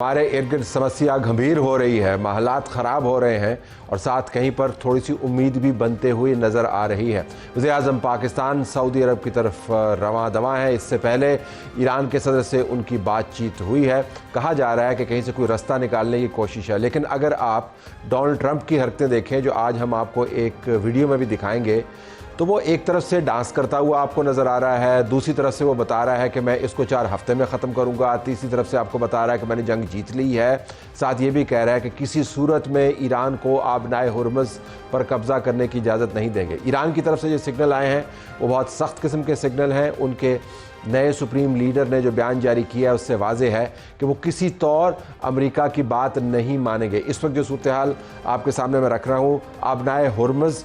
हमारे इर्द गिर्द समस्या गंभीर हो रही है, हालात ख़राब हो रहे हैं और साथ कहीं पर थोड़ी सी उम्मीद भी बनते हुए नज़र आ रही है। वज़ीर-ए-आज़म पाकिस्तान सऊदी अरब की तरफ रवां दवा है। इससे पहले ईरान के सदर से उनकी बातचीत हुई है। कहा जा रहा है कि कहीं से कोई रास्ता निकालने की कोशिश है, लेकिन अगर आप डोनाल्ड ट्रंप की हरकतें देखें, जो आज हम आपको एक वीडियो में भी दिखाएंगे, तो वो एक तरफ से डांस करता हुआ आपको नज़र आ रहा है, दूसरी तरफ से वो बता रहा है कि मैं इसको 4 हफ्ते में ख़त्म करूँगा, तीसरी तरफ से आपको बता रहा है कि मैंने जंग जीत ली है। साथ ये भी कह रहा है कि किसी सूरत में ईरान को आबनाए हुर्मुज़ पर कब्ज़ा करने की इजाज़त नहीं देंगे। ईरान की तरफ से जो सिग्नल आए हैं वो बहुत सख्त किस्म के सिग्नल हैं। उनके नए सुप्रीम लीडर ने जो बयान जारी किया है उससे वाज़ेह है कि वो किसी तौर अमेरिका की बात नहीं मानेंगे। इस वक्त जो सूरत हाल आपके सामने मैं रख रहा हूँ, आबनाए हुर्मुज़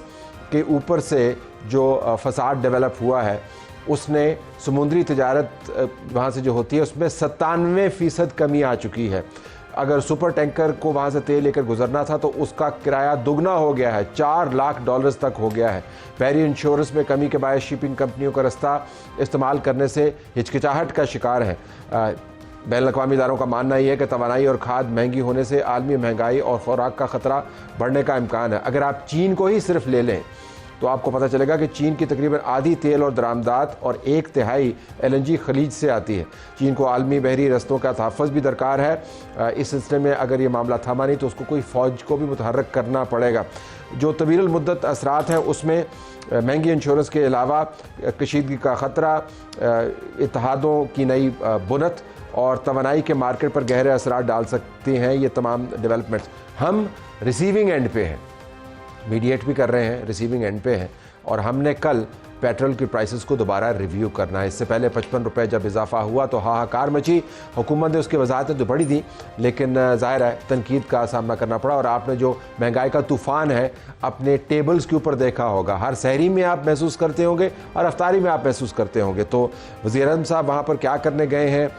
के ऊपर से जो फसाद डेवलप हुआ है उसने समुद्री तजारत वहाँ से जो होती है उसमें 97% कमी आ चुकी है। अगर सुपर टैंकर को वहाँ से तेल लेकर गुजरना था तो उसका किराया दुगना हो गया है, $4 लाख तक हो गया है। बहरी इंश्योरेंस में कमी के बायस शिपिंग कंपनियों का रास्ता इस्तेमाल करने से हिचकिचाहट का शिकार है। बैनुल-अक़वामी इदारों का मानना ही है कि तवानाई और खाद महंगी होने से आलमी महंगाई और खुराक का ख़तरा बढ़ने का इम्कान है। अगर आप चीन को ही सिर्फ ले लें तो आपको पता चलेगा कि चीन की तकरीबन आधी तेल और दरामदात और 1/3 LNG खलीज से आती है। चीन को आलमी बहरी रस्तों का तहफ़्फ़ुज़ भी दरकार है। इस सिलसिले में अगर ये मामला थमा नहीं तो उसको कोई फ़ौज को भी मुतहर्रिक करना पड़ेगा। जो तवील मुद्दत असरात हैं उसमें महंगी इंश्योरेंस के अलावा कशीदगी का ख़तरा, इत्तेहादों की नई बुनत और तवानाई के मार्केट पर गहरे असरात डाल सकती हैं। ये तमाम डेवलपमेंट्स हम रिसीविंग एंड पे हैं, मीडिएट भी कर रहे हैं, रिसीविंग एंड पे हैं। और हमने कल पेट्रोल की प्राइसेस को दोबारा रिव्यू करना है। इससे पहले 55 रुपये जब इजाफा हुआ तो हाहाकार मची। हुकूमत ने उसकी वजाहतें तो बड़ी दी, लेकिन ज़ाहिर है तनकीद का सामना करना पड़ा। और आपने जो महंगाई का तूफ़ान है अपने टेबल्स के ऊपर देखा होगा, हर सहरी में आप महसूस करते होंगे, हर अफ्तारी में आप महसूस करते होंगे। तो वज़ीर-ए-आज़म साहब वहाँ पर क्या करने गए हैं?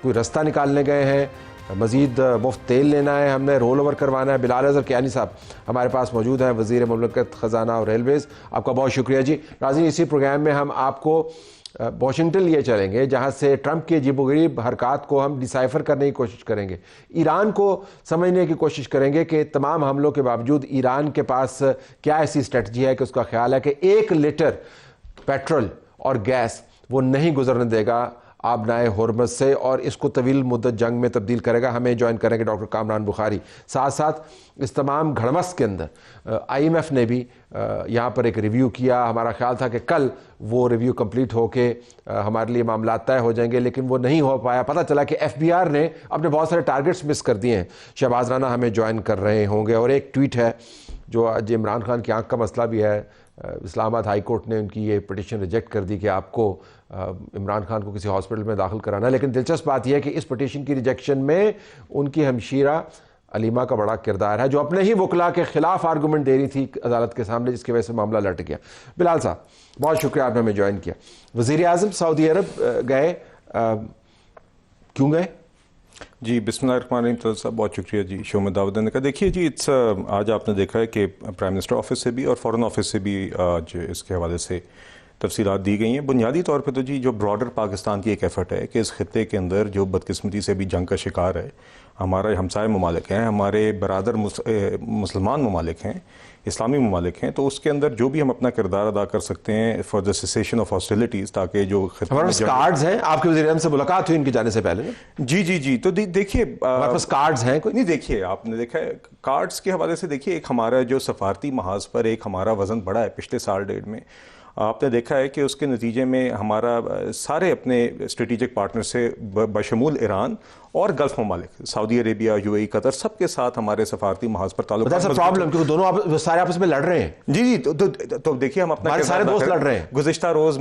कोई रास्ता निकालने गए हैं? मज़ीद मुफ्त तेल लेना है, हमने रोल ओवर करवाना है? बिलाल अज़हर कियानी साहब हमारे पास मौजूद हैं, वज़ीर मुमलिकत ख़जाना और रेलवेज़। आपका बहुत शुक्रिया जी। नाज़रीन, इसी प्रोग्राम में हम आपको वाशिंगटन लिए चलेंगे, जहाँ से ट्रंप की अजीबोगरीब हरकत को हम डिसाइफर करने की कोशिश करेंगे, ईरान को समझने की कोशिश करेंगे कि तमाम हमलों के बावजूद ईरान के पास क्या ऐसी स्ट्रेटजी है कि उसका ख्याल है कि 1 लीटर पेट्रोल और गैस वो नहीं गुजरने देगा आबनाए हुर्मुज़ से और इसको तवील मुद्दत जंग में तब्दील करेगा। हमें ज्वाइन करेंगे डॉक्टर कामरान बुखारी। साथ साथ इस तमाम घड़मस के अंदर IMF ने भी यहाँ पर एक रिव्यू किया। हमारा ख्याल था कि कल वो रिव्यू कंप्लीट होके हमारे लिए मामला तय हो जाएंगे, लेकिन वो नहीं हो पाया। पता चला कि FBR ने अपने बहुत सारे टारगेट्स मिस कर दिए हैं। शहबाज राना हमें ज्वाइन कर रहे होंगे। और एक ट्वीट है जो आज इमरान खान की आंख का मसला भी है, इस्लामाबाद हाई कोर्ट ने उनकी ये पिटीशन रिजेक्ट कर दी कि आपको इमरान खान को किसी हॉस्पिटल में दाखिल कराना है। लेकिन दिलचस्प बात यह है कि इस पिटीशन की रिजेक्शन में उनकी हमशीरा अलीमा का बड़ा किरदार है, जो अपने ही वकला के खिलाफ आर्गूमेंट दे रही थी अदालत के सामने, जिसकी वजह से मामला लट गया। बिलाल साहब बहुत शुक्रिया, आपने हमें ज्वाइन किया। वज़ीर-ए-आज़म सऊदी अरब गए, क्यों गए? जी बिस्मिल्लाहिर्रहमानिर्रहीम। तो साहब बहुत शुक्रिया जी शो में दावत देने का। देखिए जी, आज आपने देखा है कि प्राइम मिनिस्टर ऑफिस से भी और फॉरेन ऑफिस से भी आज इसके हवाले से तफसीलात दी गई हैं। बुनियादी तौर पे तो जी जो ब्रॉडर पाकिस्तान की एक एफर्ट है कि इस खत्े के अंदर जो बदकिस्मती से भी जंग का शिकार है, हमारे हमसाय ममालिक हैं, हमारे बरादर मुसलमान ममालिक हैं, इस्लामी ममालिक हैं, तो उसके अंदर जो भी हम अपना किरदार अदा कर सकते हैं for the cessation of hostilities, ताकि जो हमारे पास कार्ड्स हैं। आपके वज़ीर-ए-आज़म से मुलाकात हुई इनके जाने से पहले? जी जी जी। तो देखिए हमारे पास कार्ड्स हैं कोई? नहीं, देखिए आपने देखा है कार्ड्स के हवाले से, देखिए एक हमारा जो सफारती महाज पर एक हमारा वज़न बढ़ा है पिछले साल डेढ़ में। आपने देखा है कि उसके नतीजे में हमारा सारे अपने स्ट्रेटेजिक पार्टनर से बशमूल ईरान और गल्फ ममालिक, सऊदी अरेबिया, UAE, कतर, सबके साथ हमारे सफारती महाज पर ताल्लुक प्रॉब्लम, क्योंकि दोनों सारे आपस में लड़ रहे हैं। जी जी। तो देखिए हम अपना सारे दोस्त लड़ रहे हैं। गुज़िश्ता रोज़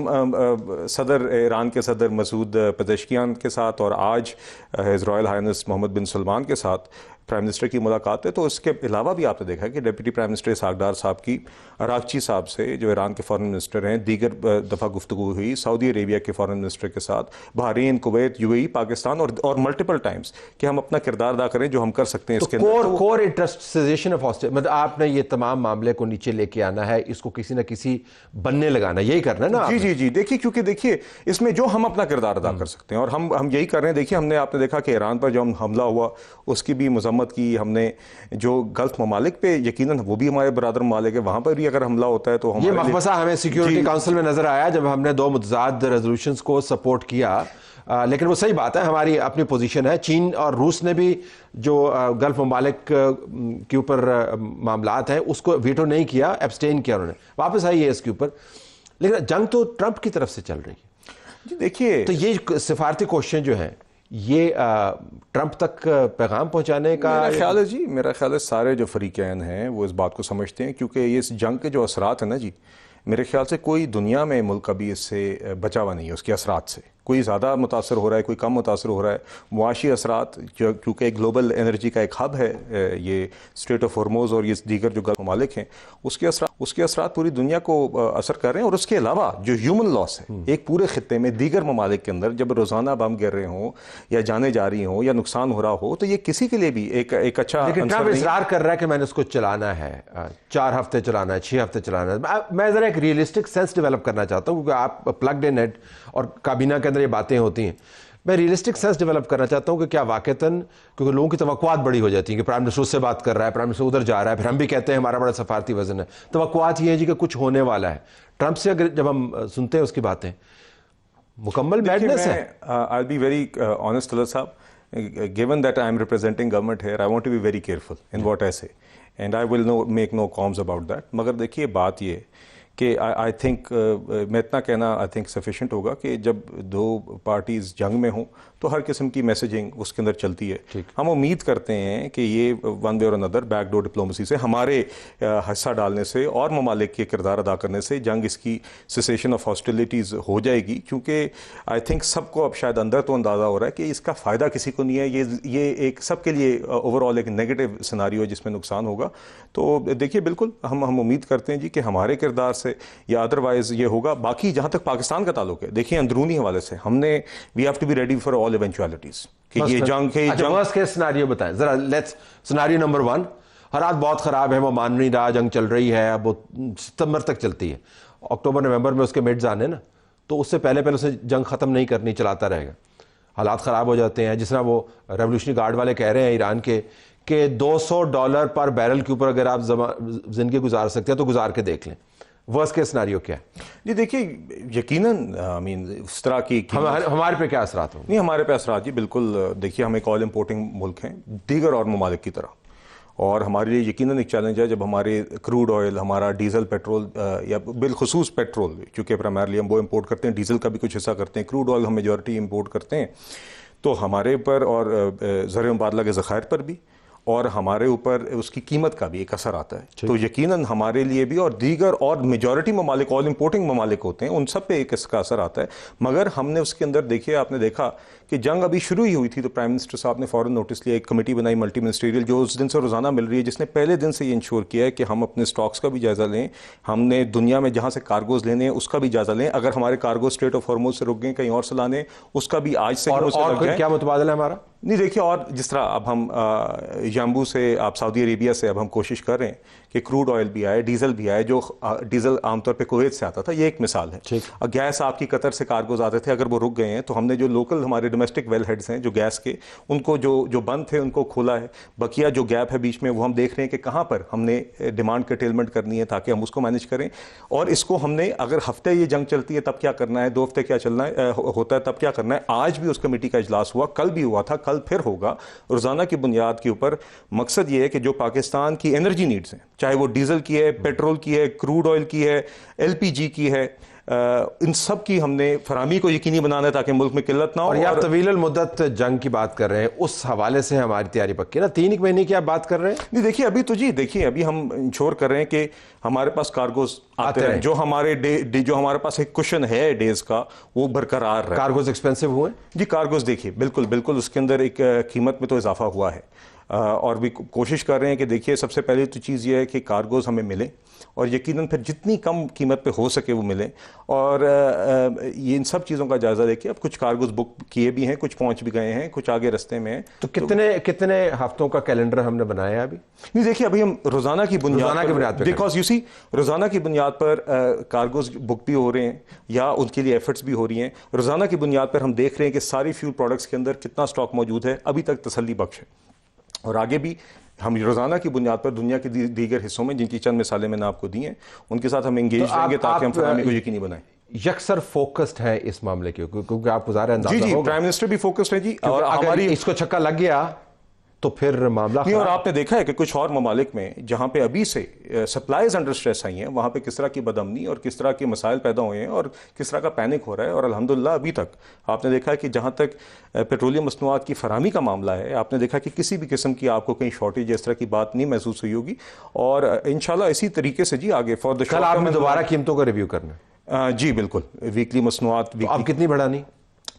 सदर ईरान के सदर मसूद पेज़ेश्कियान के साथ और आज हिज़ रॉयल हाइनेस मोहम्मद बिन सलमान के साथ प्राइम मिनिस्टर की मुलाकात है। तो इसके अलावा भी आपने देखा है कि डिप्टी प्राइम मिनिस्टर इसहाक डार साहब की अरागची साहब से, जो ईरान के फॉरेन मिनिस्टर हैं, दीगर दफ़ा गुफ्तगू हुई सऊदी अरेबिया के फॉरेन मिनिस्टर के साथ, बहरीन, कुवैत, यूएई, पाकिस्तान और मल्टीपल टाइम्स कि हम अपना किरदार अदा करें जो हम कर सकते हैं इसके अंदर। कोर इंटरेस्टेशन ऑफ हॉस्टिलिटी, मतलब आपने ये तमाम मामले को नीचे लेके आना है, इसको किसी न किसी बनने लगाना, यही करना है ना? जी जी जी, देखिए, क्योंकि देखिए इसमें जो हम अपना किरदार अदा कर सकते हैं और हम यही कर रहे हैं। देखिए, आपने देखा कि ईरान पर जो हमला हुआ उसकी भी मजम्मत की हमने, जो गल्फ ममालिक पे यकीनन वो भी हमारे बरादर ममालिक है, वहां पर भी अगर हमला होता है तो ये मखमसा हमें सिक्योरिटी काउंसिल में नजर आया जब हमने 2 मुतजाद रेजोल्यूशंस को सपोर्ट किया। लेकिन वो सही बात है, हमारी अपनी पोजीशन है। चीन और रूस ने भी जो गल्फ ममालिक के ऊपर मामलात हैं उसको वीटो नहीं किया, एब्सटेन किया उन्होंने, वापस आई है इसके ऊपर। लेकिन जंग तो ट्रंप की तरफ से चल रही है जी। देखिए, तो ये सिफारती कोशिशें जो हैं ये ट्रंप तक पैगाम पहुंचाने का मेरा ख्याल है जी, मेरा ख्याल है सारे जो फरीकैन हैं वो इस बात को समझते हैं, क्योंकि ये इस जंग के जो असरात हैं ना जी, मेरे ख्याल से कोई दुनिया में मुल्क अभी इससे बचा हुआ नहीं है, उसके असरात से। कोई ज़्यादा मुतासर हो रहा है, कोई कम मुतासर हो रहा है। मुआशी असरात, क्योंकि ग्लोबल एनर्जी का एक हब है ये स्ट्रेट ऑफ हॉर्मोज और ये दीगर जो गल्फ ममालिक हैं, उसके असरात पूरी दुनिया को असर कर रहे हैं। और उसके अलावा जो ह्यूमन लॉस है एक पूरे खित्ते में दीगर ममालिक के अंदर, जब रोज़ाना बम गिर रहे हों या जाने जा रही हों या नुकसान हो रहा हो, तो ये किसी के लिए भी एक अच्छा। लेकिन ट्रंप इसरार कर रहा है कि मैंने उसको चलाना है, 4 हफ्ते चलाना है, 6 हफ्ते चलाना है। मैं ज़रा एक रियलिस्टिक सेंस डेवलप करना चाहता हूँ, क्योंकि आप प्लग्ड इन हेड और काबीना के अंदर ये बातें होती हैं। मैं रियलिस्टिक सेंस डेवलप करना चाहता हूं कि क्या वाकईतन, क्योंकि लोगों की तवक्कुआत बड़ी हो जाती है कि प्राइम मिनिस्टर उससे बात कर रहा है, प्राइम मिनिस्टर उधर जा रहा है, फिर हम भी कहते हैं हमारा बड़ा सफारती वजन है। तवक्कुआत ये है जी कि कुछ होने वाला है। ट्रंप से अगर जब हम सुनते हैं उसकी बातें, मुकम्मल मैडनेस है। I will be very honest Talat साहब, given that I am representing government here, I want to be very careful in what I say, and I will make no comments about that. मगर देखिए, बात ये कि I think मैं इतना कहना I think sufficient होगा कि जब 2 पार्टीज जंग में हों तो हर किस्म की मैसेजिंग उसके अंदर चलती है। हम उम्मीद करते हैं कि ये वन वे और अनदर बैकडोर डिप्लोमेसी से, हमारे हिस्सा डालने से और ममालिक के किरदार अदा करने से जंग इसकी सेसेशन ऑफ हॉस्टिलिटीज़ हो जाएगी। क्योंकि आई थिंक सबको अब शायद अंदर तो अंदाज़ा हो रहा है कि इसका फ़ायदा किसी को नहीं है। ये एक सबके लिए ओवरऑल एक नेगेटिव सिनारियो है जिसमें नुकसान होगा। तो देखिए, बिल्कुल हम उम्मीद करते हैं जी कि हमारे किरदार से या अदरवाइज ये होगा। बाकी जहाँ तक पाकिस्तान का ताल्लुक है, देखिए, अंदरूनी हवाले से हमने we have to be ready for all eventualities कि ये जंग के वर्स्ट केस सिनेरियो बताएं जरा। लेट्स सिनेरियो नंबर 1, हालात बहुत ख़राब है, वो मान नहीं रहा, जंग चल रही है, अब वो सितंबर तक चलती है, अक्टूबर नवंबर में उसके मिड्स आने ना, तो उससे पहले उसे जंग ख़त्म नहीं करनी, चलाता रहेगा। हालात ख़राब हो जाते हैं, जिस तरह वो रेवोल्यूशनरी गार्ड वाले कह रहे हैं ईरान के कि $200 पर बैरल के ऊपर अगर आप ज़िंदगी गुजार सकते हैं तो गुजार के देख लें। वर्स्ट केस सिनेरियो क्या है जी? देखिए, यकीनन आई मीन इस तरह की हमारे पे क्या असरात होंगे? नहीं, हमारे पे असरात जी बिल्कुल। देखिए, हम एक ऑयल इंपोर्टिंग मुल्क हैं दीगर और ममालिक की तरह, और हमारे लिए यकीनन एक चैलेंज है जब हमारे क्रूड ऑयल, हमारा डीजल, पेट्रोल या बिलखुसूस पेट्रोल, क्योंकि प्राइमरली हम वो इंपोर्ट करते हैं, डीजल का भी कुछ हिस्सा करते हैं, क्रूड ऑयल हम मेजॉरिटी इंपोर्ट करते हैं, तो हमारे ऊपर और ज़र मुबादला के ज़खायर पर भी और हमारे ऊपर उसकी कीमत का भी एक असर आता है। तो यकीनन हमारे लिए भी और दीगर और मेजॉरिटी ममालिक, ऑयल इंपोर्टिंग ममालिक होते हैं, उन सब पे एक इसका असर आता है। मगर हमने उसके अंदर देखिए, आपने देखा कि जंग अभी शुरू ही हुई थी तो प्राइम मिनिस्टर साहब ने फ़ौरन नोटिस लिया, एक कमेटी बनाई मल्टी मिनिस्ट्रियल, जो उस दिन से रोज़ाना मिल रही है, जिसने पहले दिन से ये इंश्योर किया है कि हम अपने स्टॉक्स का भी जायज़ा लें, हमने दुनिया में जहाँ से कार्गोज लेने हैं उसका भी जायज़ा लें, अगर हमारे कार्गो स्ट्रेट ऑफ हॉर्मोज से रुक गए कहीं और से लाने, उसका भी आज से क्या मुतबादला है हमारा। नहीं, देखिए, और जिस तरह अब हम याम्बू से, आप सऊदी अरेबिया से अब हम कोशिश कर रहे हैं कि क्रूड ऑयल भी आए, डीजल भी आए, जो डीजल आमतौर पे कुवैत से आता था, ये एक मिसाल है। गैस आपकी कतर से कार्गोज आते थे, अगर वो रुक गए हैं तो हमने जो लोकल हमारे डोमेस्टिक वेल हेड्स हैं जो गैस के, उनको जो बंद थे उनको खोला है। बकिया जो गैप है बीच में, वो हम देख रहे हैं कि कहाँ पर हमने डिमांड कर्टेलमेंट करनी है ताकि हम उसको मैनेज करें। और इसको हमने, अगर हफ्ते ये जंग चलती है तब क्या करना है, 2 हफ्ते क्या चलना है होता है तब क्या करना है। आज भी उस कमेटी का इजलास हुआ, कल भी हुआ था, कल फिर होगा, रोजाना की बुनियाद के ऊपर। मकसद ये है कि जो पाकिस्तान की एनर्जी नीड्स हैं, चाहे वो डीजल की है, पेट्रोल की है, क्रूड ऑयल की है, LPG की है, इन सब की हमने फरामी को यकीनी बनाना है ताकि मुल्क में किल्लत ना हो। और आप तवील मुद्दत जंग की बात कर रहे हैं, उस हवाले से हमारी तैयारी पक्की ना, 3 महीने की आप बात कर रहे हैं। नहीं, देखिए, अभी तो जी देखिए, अभी हम इंश्योर कर रहे हैं कि हमारे पास कार्गोज आते हैं, जो हमारे पास एक कुशन है डेज का, वो बरकरार रहे। कार्गोज एक्सपेंसिव हुए जी? कार्गोज देखिए, बिल्कुल उसके अंदर एक कीमत में तो इजाफा हुआ है। और भी कोशिश कर रहे हैं कि देखिए सबसे पहले तो चीज़ ये है कि कार्गोज हमें मिले और यकीनन फिर जितनी कम कीमत पे हो सके वो मिले। और ये इन सब चीज़ों का जायज़ा देखिए, अब कुछ कार्गोज बुक किए भी हैं, कुछ पहुंच भी गए हैं, कुछ आगे रास्ते में हैं। तो कितने हफ्तों का कैलेंडर हमने बनाया है अभी? नहीं देखिए, अभी हम रोजाना की बुनियाद पर बिकॉज यू सी रोजाना की बुनियाद पर कार्गोज बुक भी हो रहे हैं या उनके लिए एफर्ट्स भी हो रही हैं। रोजाना की बुनियाद पर हम देख रहे हैं कि सारी फ्यूल प्रोडक्ट्स के अंदर कितना स्टॉक मौजूद है, अभी तक तसल्ली बख्श है। और आगे भी हम रोजाना की बुनियाद पर दुनिया के दीगर हिस्सों में, जिनकी चंद मिसालें मैंने आपको दी हैं, उनके साथ हम एंगेज रहेंगे ताकि हम फराहमी को यकीनी बनाएं। यकसर फोकस्ड है इस मामले के, क्योंकि आपको ज़ाहिर है अंदाजा जी होगा। प्राइम मिनिस्टर भी फोकस्ड है जी। और अगर हमारी इसको छक्का लग गया तो फिर मामला नहीं। और आपने देखा है कि कुछ और ममालिक में जहां पे अभी से सप्लाईज अंडर स्ट्रेस आई हैं, वहां पे किस तरह की बदअमनी और किस तरह के मसाइल पैदा हुए हैं और किस तरह का पैनिक हो रहा है। और अल्हम्दुलिल्लाह अभी तक आपने देखा है कि जहां तक पेट्रोलियम मसनूआत की फराहमी का मामला है, आपने देखा कि किसी भी किस्म की आपको कहीं शॉर्टेज इस तरह की बात नहीं महसूस हुई होगी। और इंशाल्लाह इसी तरीके से जी आगे फॉर द कल आपने दोबारा कीमतों का रिव्यू करना जी बिल्कुल, वीकली मसनूआत अब कितनी बढ़ानी?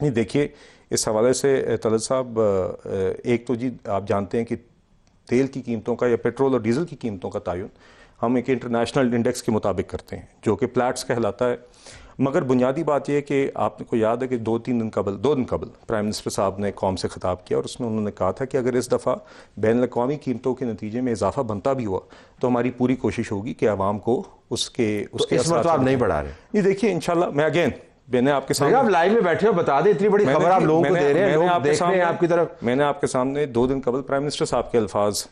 नहीं देखिए, इस हवाले से तलत साहब, एक तो जी आप जानते हैं कि तेल की कीमतों का या पेट्रोल और डीजल की कीमतों का तयन हम एक इंटरनेशनल इंडेक्स के मुताबिक करते हैं जो कि प्लैट्स कहलाता है। मगर बुनियादी बात यह है कि आपको याद है कि 2 दिन कबल प्राइम मिनिस्टर साहब ने कौम से खिताब किया और उसमें उन्होंने कहा था कि अगर इस दफ़ा बैन अवी कीमतों के नतीजे में इजाफा बनता भी हुआ तो हमारी पूरी कोशिश होगी कि आवाम को उसके इस बार तो आप नहीं बढ़ा रहे। नहीं देखिए, इंशाल्लाह मैंने आपके सामने, आप लाइव में बैठे हो, बता दें, इतनी बड़ी खबर आप लोगों को दे रहे हैं, लोग देख रहे हैं आपकी तरफ। मैंने आपके सामने 2 दिन कबल प्राइम मिनिस्टर साहब के अल्फाज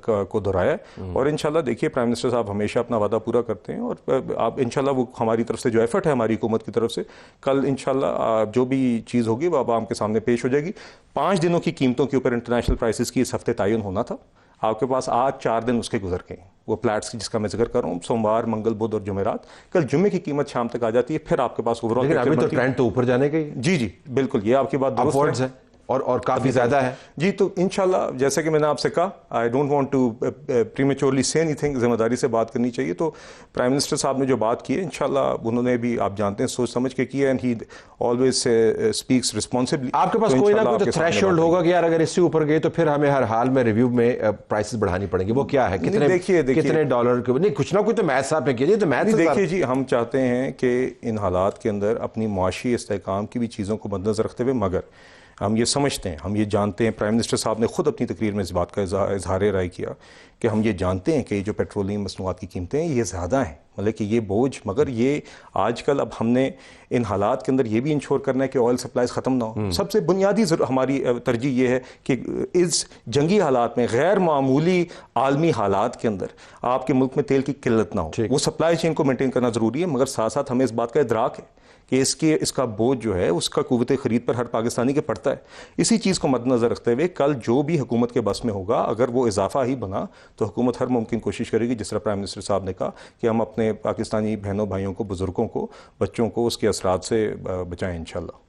को दोहराया और इंशाल्लाह देखिए प्राइम मिनिस्टर साहब हमेशा अपना वादा पूरा करते हैं। और आप इंशाल्लाह वो हमारी तरफ से जो एफर्ट है हमारी हुकूमत की तरफ से, कल इंशाल्लाह जो भी चीज़ होगी वो आवाम के सामने पेश हो जाएगी। 5 दिनों की कीमतों के ऊपर इंटरनेशनल प्राइसेस की इस हफ्ते तयन होना था, आपके पास आज 4 दिन उसके गुजर गए। वो प्लैट्स की जिसका मैं जिक्र कर रहा हूँ, सोमवार, मंगल, बुध और जुमेरात। कल जुम्मे की कीमत शाम तक आ जाती है, फिर आपके पास ओवरऑल। लेकिन अभी तो ट्रेंड तो ऊपर जाने का ही है। जी बिल्कुल, ये आपकी बात दुरुस्त है और काफी ज्यादा है जी। तो इंशाल्लाह जैसे कि मैंने आपसे कहा, I don't want to prematurely say anything, जिम्मेदारी से बात करनी चाहिए। तो प्राइम मिनिस्टर साहब ने जो बात की है, इंशाल्लाह उन्होंने भी आप जानते हैं सोच समझ के किया, and he always speaks responsibly. आपके पास कोई ना कोई तो थ्रेशोल्ड होगा कि यार अगर इससे ऊपर गए तो फिर हमें हर हाल में रिव्यू में प्राइसेस बढ़ानी पड़ेंगी। वो क्या है? कितने डॉलर के? नहीं, कुछ ना कुछ तो मैथ्स आपने किया। तो मैथ्स देखिए जी, हम चाहते हैं कि इन हालात के अंदर अपनी मुआशी इस्तेहकाम की भी चीज़ों को मद्देनजर रखते हुए, मगर हम ये समझते हैं, हम ये जानते हैं, प्राइम मिनिस्टर साहब ने खुद अपनी तकरीर में इस बात का इजहार राय किया कि हम ये जानते हैं कि जो पेट्रोलियम मसनूआत की कीमतें हैं ये ज़्यादा हैं, मतलब कि ये बोझ, मगर ये आजकल अब हमने इन हालात के अंदर ये भी इंश्योर करना है कि ऑयल सप्लाईज ख़त्म ना हो। सबसे बुनियादी हमारी तरजीह ये है कि इस जंगी हालात में, गैर मामूली आलमी हालात के अंदर आपके मुल्क में तेल की किल्लत ना हो। वो सप्लाई चेन को मेनटेन करना ज़रूरी है, मगर साथ साथ हमें इस बात का इदराक है कि इसका बोझ जो है उसका कुव्वत खरीद पर हर पाकिस्तानी के पड़ता है। इसी चीज़ को मद्देनजर रखते हुए कल जो भी हुकूमत के बस में होगा, अगर वो इजाफा ही बना तो हुकूमत हर मुमकिन कोशिश करेगी, जिस तरह प्राइम मिनिस्टर साहब ने कहा, कि हम अपने पाकिस्तानी बहनों भाइयों को, बुजुर्गों को, बच्चों को उसके असरात से बचाएं इंशाल्लाह।